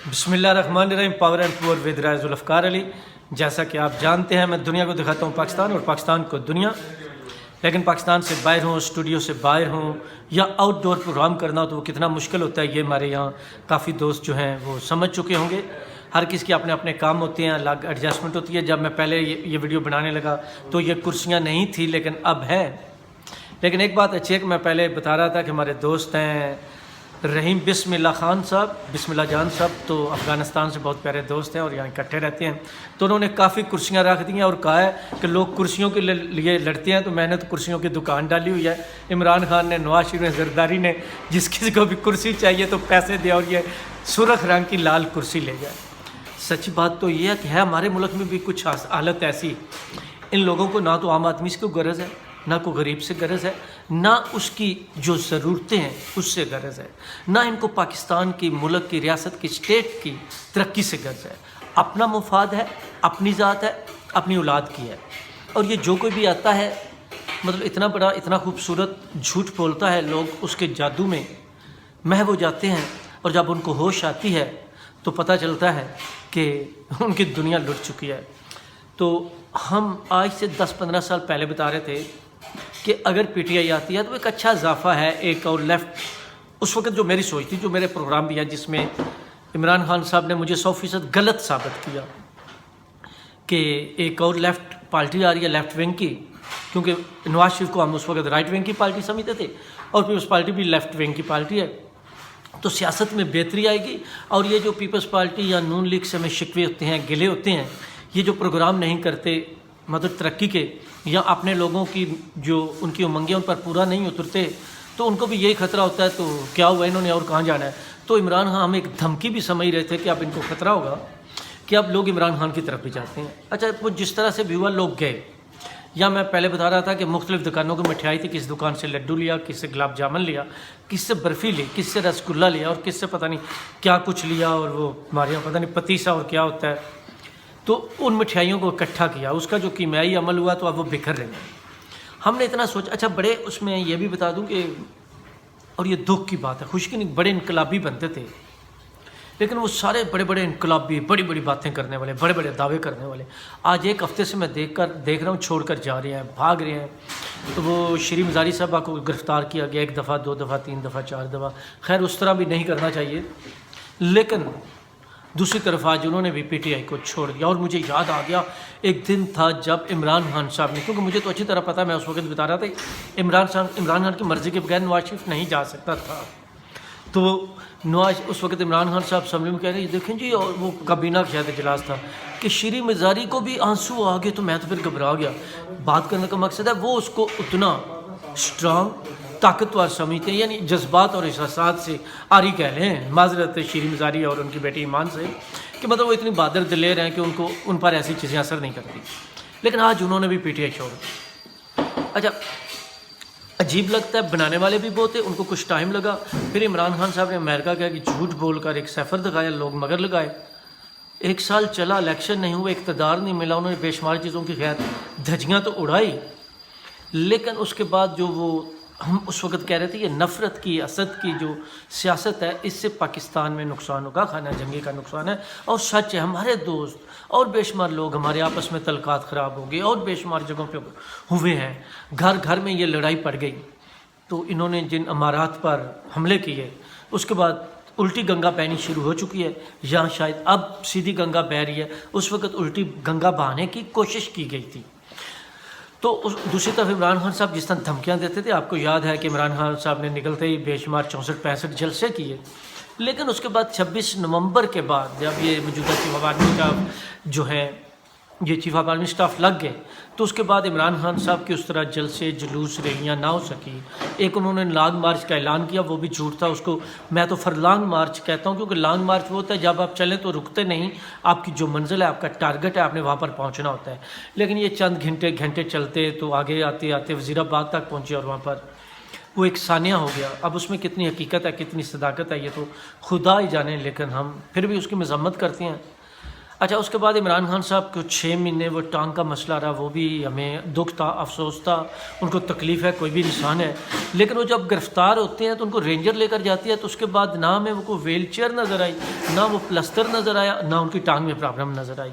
بسم اللہ الرحمن الرحیم. پاور اینڈ پور ود رائے ذوالفقار علی. جیسا کہ آپ جانتے ہیں میں دنیا کو دکھاتا ہوں پاکستان اور پاکستان کو دنیا، لیکن پاکستان سے باہر ہوں، اسٹوڈیو سے باہر ہوں یا آؤٹ ڈور پروگرام کرنا ہو تو وہ کتنا مشکل ہوتا ہے یہ ہمارے یہاں کافی دوست جو ہیں وہ سمجھ چکے ہوں گے. ہر کسی کے اپنے اپنے کام ہوتے ہیں، الگ ایڈجسٹمنٹ ہوتی ہے. جب میں پہلے یہ ویڈیو بنانے لگا تو یہ کرسیاں نہیں تھی لیکن اب ہیں. لیکن ایک بات اچھی ہے کہ میں پہلے بتا رہا تھا کہ ہمارے دوست ہیں رحیم بسم اللہ خان صاحب، بسم اللہ جان صاحب، تو افغانستان سے بہت پیارے دوست ہیں اور یہاں اکٹھے رہتے ہیں. تو انہوں نے کافی کرسیاں رکھ دی ہیں اور کہا ہے کہ لوگ کرسیوں کے لیے لڑتے ہیں، تو میں نے تو کرسیوں کی دکان ڈالی ہوئی ہے. عمران خان نے، نواز شریف نے، زرداری نے، جس کسی کو بھی کرسی چاہیے تو پیسے دے اور یہ سرخ رنگ کی لال کرسی لے جائے. سچی بات تو یہ ہے کہ ہمارے ملک میں بھی کچھ حالت ایسی، ان لوگوں کو نہ تو عام آدمی سے کوئی غرض ہے، نہ کوئی غریب سے غرض ہے، نہ اس کی جو ضرورتیں ہیں اس سے غرض ہے، نہ ان کو پاکستان کی، ملک کی، ریاست کی، اسٹیٹ کی ترقی سے غرض ہے. اپنا مفاد ہے، اپنی ذات ہے، اپنی اولاد کی ہے. اور یہ جو کوئی بھی آتا ہے مطلب اتنا بڑا، اتنا خوبصورت جھوٹ بولتا ہے، لوگ اس کے جادو میں محو ہو جاتے ہیں. اور جب ان کو ہوش آتی ہے تو پتہ چلتا ہے کہ ان کی دنیا لٹ چکی ہے. تو ہم آج سے 10-15 سال پہلے بتا رہے تھے کہ اگر پی ٹی آئی آتی ہے تو ایک اچھا اضافہ ہے، ایک اور لیفٹ. اس وقت جو میری سوچ تھی، جو میرے پروگرام بھی ہے جس میں عمران خان صاحب نے مجھے 100% غلط ثابت کیا کہ ایک اور لیفٹ پارٹی آ رہی ہے، لیفٹ ونگ کی، کیونکہ نواز شریف کو ہم اس وقت رائٹ ونگ کی پارٹی سمجھتے تھے اور پیپلز پارٹی بھی لیفٹ ونگ کی پارٹی ہے. تو سیاست میں بہتری آئے گی. اور یہ جو پیپلز پارٹی یا نون لیگ سے ہمیں شکوے ہوتے ہیں، گلے ہوتے ہیں، یہ جو پروگرام نہیں کرتے مدد ترقی کے یا اپنے لوگوں کی جو ان کی امنگیں ان پر پورا نہیں اترتے، تو ان کو بھی یہی خطرہ ہوتا ہے تو کیا ہوا انہوں نے اور کہاں جانا ہے. تو عمران خان ہم ایک دھمکی بھی سمجھ رہے تھے کہ اب ان کو خطرہ ہوگا کہ اب لوگ عمران خان کی طرف بھی جاتے ہیں. اچھا، وہ جس طرح سے بھی ہوا لوگ گئے. یا میں پہلے بتا رہا تھا کہ مختلف دکانوں کی مٹھائی تھی، کس دکان سے لڈو لیا، کس سے گلاب جامن لیا، کس سے برفی لی، کس سے رسگلہ لیا اور کس سے پتہ نہیں کیا کچھ لیا، اور وہ ہمارے یہاں پتہ نہیں پتیسا اور کیا ہوتا ہے. تو ان مٹھائیوں کو اکٹھا کیا، اس کا جو کیمیائی عمل ہوا تو اب وہ بکھر رہے ہیں. ہم نے اتنا سوچا. اچھا، بڑے اس میں یہ بھی بتا دوں کہ، اور یہ دکھ کی بات ہے، خوشی نہیں، بڑے انقلابی بنتے تھے لیکن وہ سارے بڑے بڑے انقلابی، بڑی بڑی باتیں کرنے والے، بڑے بڑے دعوے کرنے والے، آج ایک ہفتے سے میں دیکھ رہا ہوں چھوڑ کر جا رہے ہیں، بھاگ رہے ہیں. تو وہ شیریں مزاری صاحبہ کو گرفتار کیا گیا 1 دفعہ، 2 دفعہ، 3 دفعہ، 4 دفعہ. خیر اس طرح بھی نہیں کرنا چاہیے. لیکن دوسری طرف آج انہوں نے بھی پی ٹی آئی کو چھوڑ دیا. اور مجھے یاد آ گیا ایک دن تھا جب عمران خان صاحب نے، کیونکہ مجھے تو اچھی طرح پتہ، میں اس وقت بتا رہا تھا عمران خان کی مرضی کے بغیر نواز شریف نہیں جا سکتا تھا. تو نواز اس وقت عمران خان صاحب اسمبلی میں کہہ رہے ہیں دیکھیں جی، اور وہ کابینہ کا شاید اجلاس تھا کہ شیریں مزاری کو بھی آنسو آ گئے. تو میں تو پھر گھبرا گیا. بات کرنے کا مقصد ہے وہ اس کو اتنا اسٹرانگ، طاقتور سمجھتے ہیں، یعنی جذبات اور احساسات سے آری کہہ لیں، معذرت شیریں مزاری اور ان کی بیٹی ایمان سے، کہ مطلب وہ اتنی بہادر دلیر ہیں کہ ان پر ایسی چیزیں اثر نہیں کرتی. لیکن آج انہوں نے بھی پی ٹی آئی چھوڑ دی. اچھا، عجیب لگتا ہے، بنانے والے بھی بہت ہیں، ان کو کچھ ٹائم لگا. پھر عمران خان صاحب نے امریکہ کہا کہ جھوٹ بول کر ایک سفر دکھایا، لوگ مگر لگائے. 1 سال چلا، الیکشن نہیں ہوئے، اقتدار نہیں ملا، انہوں نے بے شمار چیزوں کی خیر دھجیاں تو اڑائی. لیکن اس کے بعد جو وہ ہم اس وقت کہہ رہے تھے یہ نفرت کی، حسد کی جو سیاست ہے، اس سے پاکستان میں نقصان ہوگا، خانہ جنگی کا نقصان ہے. اور سچ ہے، ہمارے دوست اور بے شمار لوگ ہمارے آپس میں تعلقات خراب ہو گئے اور بے شمار جگہوں پہ ہوئے ہیں. گھر گھر میں یہ لڑائی پڑ گئی. تو انہوں نے جن امارات پر حملے کیے، اس کے بعد الٹی گنگا بہنی شروع ہو چکی ہے. یہاں شاید اب سیدھی گنگا بہہ رہی ہے، اس وقت الٹی گنگا بہانے کی کوشش کی گئی تھی. تو دوسری طرف عمران خان صاحب جس طرح دھمکیاں دیتے تھے، آپ کو یاد ہے کہ عمران خان صاحب نے نکلتے ہی بے شمار 64-65 جلسے کیے. لیکن اس کے بعد 26 نومبر کے بعد جب یہ موجودہ چیف آف آرمی اسٹاف جو ہیں، یہ چیف آف آرمی اسٹاف لگ گئے، تو اس کے بعد عمران خان صاحب کی اس طرح جلسے، جلوس، ریلیاں نہ ہو سکی. ایک انہوں نے لانگ مارچ کا اعلان کیا، وہ بھی جھوٹ تھا. اس کو میں تو فرلانگ مارچ کہتا ہوں، کیونکہ لانگ مارچ وہ ہوتا ہے جب آپ چلیں تو رکتے نہیں، آپ کی جو منزل ہے، آپ کا ٹارگٹ ہے، آپ نے وہاں پر پہنچنا ہوتا ہے. لیکن یہ چند گھنٹے چلتے تو آگے آتے آتے وزیر آباد تک پہنچے اور وہاں پر وہ ایک ثانیہ ہو گیا. اب اس میں کتنی حقیقت ہے، کتنی صداقت ہے، یہ تو خدا ہی جانے. لیکن ہم پھر بھی اس کی مذمت کرتے ہیں. اچھا اس کے بعد عمران خان صاحب کو 6 مہینے وہ ٹانگ کا مسئلہ رہا، وہ بھی ہمیں دکھ تھا، افسوس تھا، ان کو تکلیف ہے، کوئی بھی انسان ہے، لیکن وہ جب گرفتار ہوتے ہیں تو ان کو رینجر لے کر جاتی ہے، تو اس کے بعد نہ ہمیں وہ کوئی ویل چیئر نظر آئی، نہ وہ پلسٹر نظر آیا، نہ ان کی ٹانگ میں پرابلم نظر آئی۔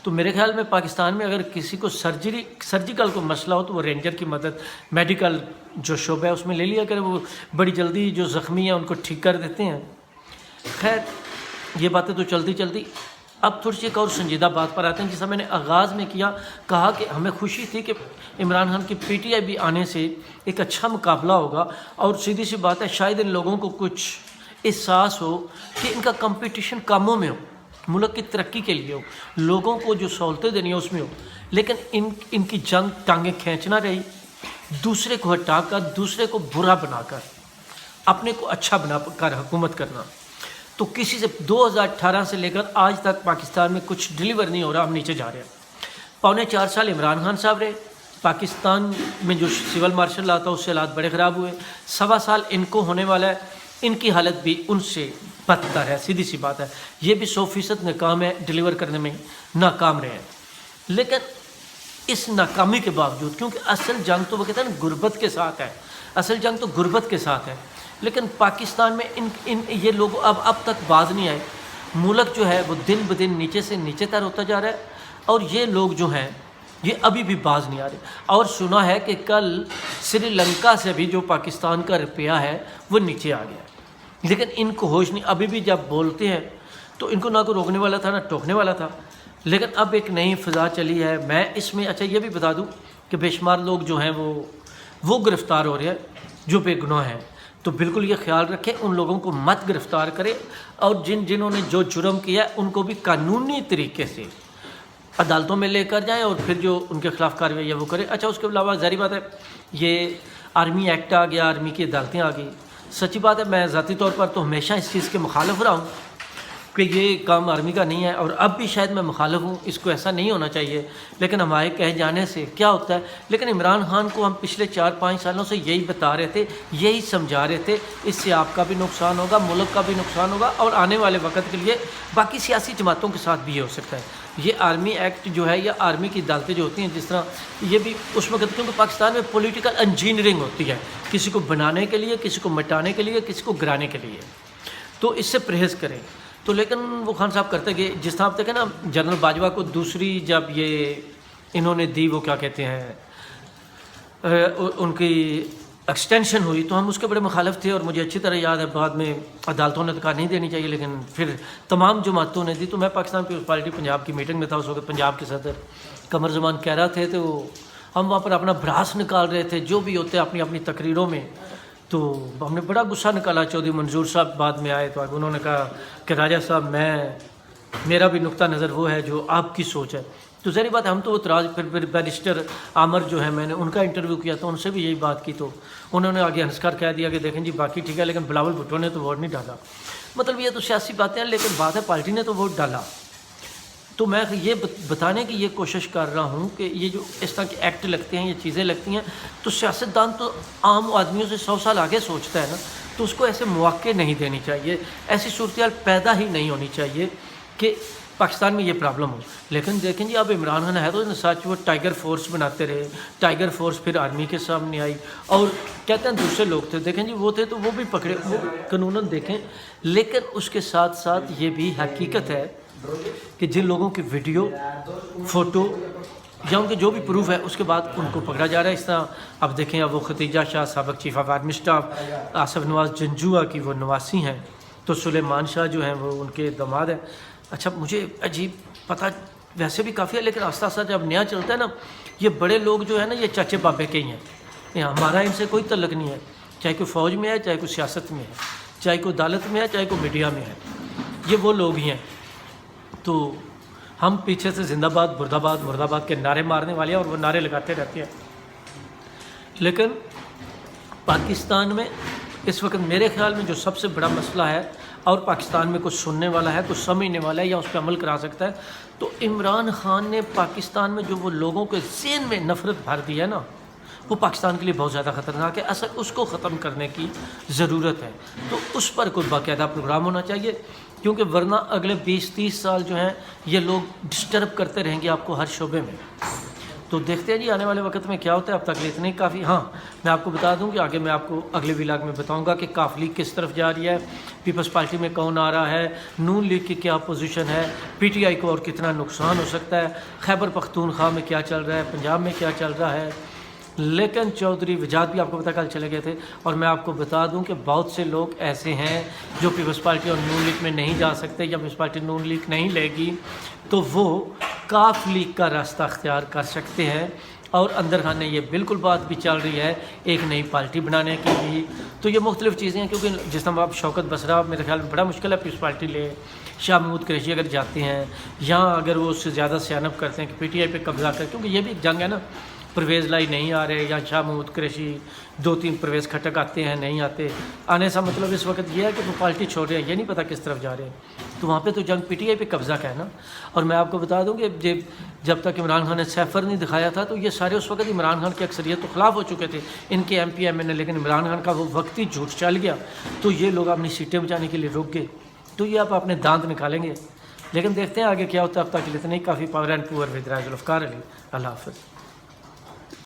تو میرے خیال میں پاکستان میں اگر کسی کو سرجیکل کو مسئلہ ہو تو وہ رینجر کی مدد میڈیکل جو شعبہ ہے اس میں لے لیا کرے، وہ بڑی جلدی جو زخمی ہیں ان کو ٹھیک کر دیتے ہیں۔ خیر یہ باتیں تو چلتی اب تھوڑی سی ایک اور سنجیدہ بات پر آتے ہیں، جیسا میں نے آغاز میں کہا کہ ہمیں خوشی تھی کہ عمران خان کی پی ٹی آئی بھی آنے سے ایک اچھا مقابلہ ہوگا، اور سیدھی سی بات ہے شاید ان لوگوں کو کچھ احساس ہو کہ ان کا کمپٹیشن کاموں میں ہو، ملک کی ترقی کے لیے ہو، لوگوں کو جو سہولتیں دینی ہیں اس میں ہو، لیکن ان کی جنگ ٹانگیں کھینچنا رہی، دوسرے کو ہٹا کر، دوسرے کو برا بنا کر، اپنے کو اچھا بنا کر حکومت کرنا۔ تو کسی سے 2018 سے لے کر آج تک پاکستان میں کچھ ڈلیور نہیں ہو رہا، ہم نیچے جا رہے ہیں۔ 4.25 سال عمران خان صاحب رہے، پاکستان میں جو سول مارشل لا تھا اس سے حالات بڑے خراب ہوئے، 1.25 سال ان کو ہونے والا ہے، ان کی حالت بھی ان سے بدتر ہے، سیدھی سی بات ہے، یہ بھی 100% ناکام ہے، ڈلیور کرنے میں ناکام رہے ہیں۔ لیکن اس ناکامی کے باوجود، کیونکہ اصل جنگ تو وہ کہتے ہیں نا غربت کے ساتھ ہے، اصل جنگ تو غربت کے ساتھ ہے، لیکن پاکستان میں یہ لوگ اب تک باز نہیں آئے، ملک جو ہے وہ دن بدن نیچے سے نیچے تر ہوتا جا رہا ہے، اور یہ لوگ جو ہیں یہ ابھی بھی باز نہیں آ رہے۔ اور سنا ہے کہ کل سری لنکا سے بھی جو پاکستان کا روپیہ ہے وہ نیچے آ گیا ہے، لیکن ان کو ہوش نہیں، ابھی بھی جب بولتے ہیں تو ان کو نہ کوئی روکنے والا تھا نہ ٹوکنے والا تھا۔ لیکن اب ایک نئی فضا چلی ہے، میں اس میں اچھا یہ بھی بتا دوں کہ بے شمار لوگ جو ہیں وہ گرفتار ہو رہے ہیں جو بے گناہ ہیں، تو بالکل یہ خیال رکھیں ان لوگوں کو مت گرفتار کرے، اور جنہوں نے جو جرم کیا ہے ان کو بھی قانونی طریقے سے عدالتوں میں لے کر جائیں، اور پھر جو ان کے خلاف کارروائی ہے وہ کرے۔ اچھا اس کے علاوہ ظاہری بات ہے یہ آرمی ایکٹ آ گیا، آرمی کی عدالتیں آ گئی، سچی بات ہے میں ذاتی طور پر تو ہمیشہ اس چیز کے مخالف رہا ہوں کہ یہ کام آرمی کا نہیں ہے، اور اب بھی شاید میں مخالف ہوں، اس کو ایسا نہیں ہونا چاہیے، لیکن ہمارے کہہ جانے سے کیا ہوتا ہے۔ لیکن عمران خان کو ہم پچھلے 4-5 سالوں سے یہی بتا رہے تھے، یہی سمجھا رہے تھے، اس سے آپ کا بھی نقصان ہوگا، ملک کا بھی نقصان ہوگا، اور آنے والے وقت کے لیے باقی سیاسی جماعتوں کے ساتھ بھی یہ ہو سکتا ہے۔ یہ آرمی ایکٹ جو ہے یا آرمی کی عدالتیں جو ہوتی ہیں، جس طرح یہ بھی اس وقت، کیونکہ پاکستان میں پولیٹیکل انجینئرنگ ہوتی ہے، کسی کو بنانے کے لیے، کسی کو مٹانے کے لیے، کسی کو گرانے کے لیے، تو اس سے پرہیز کریں۔ تو لیکن وہ خان صاحب کرتے کہ جس طرح آپ دیکھیں نا جنرل باجوہ کو دوسری جب یہ انہوں نے دی، وہ کیا کہتے ہیں ان کی ایکسٹینشن ہوئی، تو ہم اس کے بڑے مخالف تھے، اور مجھے اچھی طرح یاد ہے بعد میں عدالتوں نے تو کہا نہیں دینی چاہیے، لیکن پھر تمام جماعتوں نے دی۔ تو میں پاکستان پیپلز پارٹی پنجاب کی میٹنگ میں تھا، اس وقت پنجاب کے صدر قمر زمان کہہ رہا تھے، تو ہم وہاں پر اپنا بھڑاس نکال رہے تھے جو بھی ہوتے اپنی اپنی تقریروں میں، تو ہم نے بڑا غصہ نکالا۔ چودھری منظور صاحب بعد میں آئے تو انہوں نے کہا کہ راجہ صاحب میرا بھی نقطہ نظر وہ ہے جو آپ کی سوچ ہے۔ تو ظاہری بات ہے ہم تو اعتراض، پھر بیرسٹر عامر جو ہے میں نے ان کا انٹرویو کیا تو ان سے بھی یہی بات کی، تو انہوں نے آگے ہنس کر کہہ دیا کہ دیکھیں جی باقی ٹھیک ہے لیکن بلاول بھٹو نے تو ووٹ نہیں ڈالا۔ مطلب یہ تو سیاسی باتیں ہیں، لیکن بات ہے پارٹی نے تو ووٹ ڈالا۔ تو میں یہ بتانے کی یہ کوشش کر رہا ہوں کہ یہ جو اس طرح کے ایکٹ لگتے ہیں، یہ چیزیں لگتی ہیں، تو سیاستدان تو عام آدمیوں سے 100 سال آگے سوچتا ہے نا، تو اس کو ایسے مواقع نہیں دینی چاہیے، ایسی صورتحال پیدا ہی نہیں ہونی چاہیے کہ پاکستان میں یہ پرابلم ہو۔ لیکن دیکھیں جی اب عمران خان ہے تو سچ وہ ٹائیگر فورس بناتے رہے، ٹائیگر فورس پھر آرمی کے سامنے آئی، اور کہتے ہیں دوسرے لوگ تھے، دیکھیں جی وہ تھے تو وہ بھی پکڑے، وہ قانوناً دیکھیں۔ لیکن اس کے ساتھ ساتھ یہ بھی حقیقت ہے کہ جن لوگوں کی ویڈیو، فوٹو یا ان کے جو بھی پروف ہے اس کے بعد ان کو پکڑا جا رہا ہے۔ اس طرح اب دیکھیں اب وہ ختیجہ شاہ سابق chief of army staff, Asif Nawaz Janjua کی وہ نواسی ہیں، تو سلیمان شاہ جو ہیں وہ ان کے داماد ہیں۔ اچھا مجھے عجیب پتہ ویسے بھی کافی ہے، لیکن آہستہ آہستہ جب نیا چلتا ہے نا، یہ بڑے لوگ جو ہیں نا یہ چاچے بابے کے ہی ہیں، ہمارا ان سے کوئی تعلق نہیں ہے، چاہے کوئی فوج میں ہے، چاہے کوئی سیاست میں ہے، چاہے کوئی عدالت میں ہے، چاہے کوئی میڈیا میں ہے، یہ وہ لوگ ہی ہیں۔ تو ہم پیچھے سے زندہ باد مرد آباد مرد آباد کے نعرے مارنے والے ہیں، اور وہ نعرے لگاتے رہتے ہیں، لیکن پاکستان میں اس وقت میرے خیال میں جو سب سے بڑا مسئلہ ہے، اور پاکستان میں کچھ سننے والا ہے، کچھ سمجھنے والا ہے یا اس پہ عمل کرا سکتا ہے، تو عمران خان نے پاکستان میں جو وہ لوگوں کے ذہن میں نفرت بھر دی ہے نا، وہ پاکستان کے لیے بہت زیادہ خطرناک ہے. اصل اس کو ختم کرنے کی ضرورت ہے, تو اس پر کوئی باقاعدہ پروگرام ہونا چاہیے, کیونکہ ورنہ اگلے 20-30 سال جو ہیں یہ لوگ ڈسٹرب کرتے رہیں گے آپ کو ہر شعبے میں. تو دیکھتے ہیں جی آنے والے وقت میں کیا ہوتا ہے. اب تک اتنے کافی. ہاں میں آپ کو بتا دوں کہ آگے میں آپ کو اگلے ولاگ میں بتاؤں گا کہ کاف لیگ کس طرف جا رہی ہے, پیپلز پارٹی میں کون آ رہا ہے, نون لیگ کی کیا پوزیشن ہے, پی ٹی آئی کو اور کتنا نقصان ہو سکتا ہے, خیبر پختونخوا میں کیا چل رہا ہے, پنجاب میں کیا چل رہا ہے. لیکن چودھری وجاد بھی آپ کو پتہ کل چلے گئے تھے. اور میں آپ کو بتا دوں کہ بہت سے لوگ ایسے ہیں جو پیپلز پارٹی اور نون لیگ میں نہیں جا سکتے, یا پیپلز پارٹی نون لیگ نہیں لے گی تو وہ کاف لیگ کا راستہ اختیار کر سکتے ہیں. اور اندر خانے یہ بالکل بات بھی چل رہی ہے ایک نئی پارٹی بنانے کی بھی. تو یہ مختلف چیزیں ہیں, کیونکہ جس طرح آپ شوکت بسرا میرے خیال میں بڑا مشکل ہے پیپلز پارٹی لے, شاہ محمود قریشی اگر جاتے ہیں, یا اگر وہ اس سے زیادہ سیانب کرتے ہیں کہ پی ٹی آئی پہ قبضہ کر, کیونکہ یہ بھی ایک جنگ ہے نا, پرویز لائی نہیں آ رہے, یا شاہ محمود قریشی 2-3 پرویز کھٹک آتے ہیں نہیں آتے. آنے سے مطلب اس وقت یہ ہے کہ وہ پارٹی چھوڑ رہے ہیں, یہ نہیں پتہ کس طرف جا رہے ہیں. تو وہاں پہ تو جنگ پی ٹی آئی پہ قبضہ کا ہے نا. اور میں آپ کو بتا دوں کہ جب تک عمران خان نے سیفر نہیں دکھایا تھا تو یہ سارے اس وقت عمران خان کی اکثریت تو خلاف ہو چکے تھے ان کے ایم پی ایم این اے, لیکن عمران خان کا وہ وقتی جھوٹ چل گیا تو یہ لوگ اپنی سیٹیں بچانے کے لیے رک گئے. تو یہ آپ اپنے دانت نکالیں گے, لیکن دیکھتے ہیں آگے کیا ہوتا ہے. اب تک اتنے ہی. کافی. پاور اینڈ پور ود راج ذوالفقار علی. اللہ حافظ.